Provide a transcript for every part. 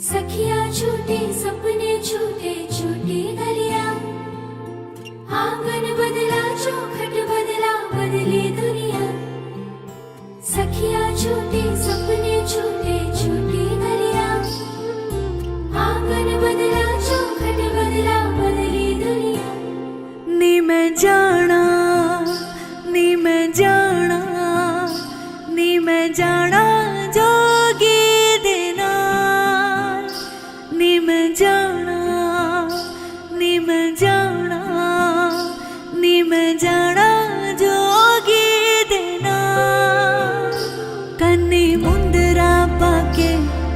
सखिया छूटे सपने छूटे छूटी गलियां, आंगन बदला चौखट बदला बदली दुनिया। सखिया छूटे सपने छूटे छूटी गलियां, आंगन बदला चौखट बदला बदली दुनिया। नी मैं जाना नी मैं जाना नी मैं जाना जोगी देना, नी मैं जाना नी मैं जाना नी मैं जाना जोगी देना। कन्नी मुंदरा पाके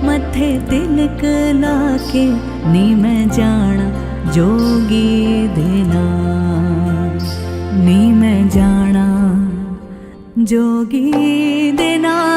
मथे तिलक लाके, नी मैं जाना जोगी देना, नी मैं जाना जोगी देना।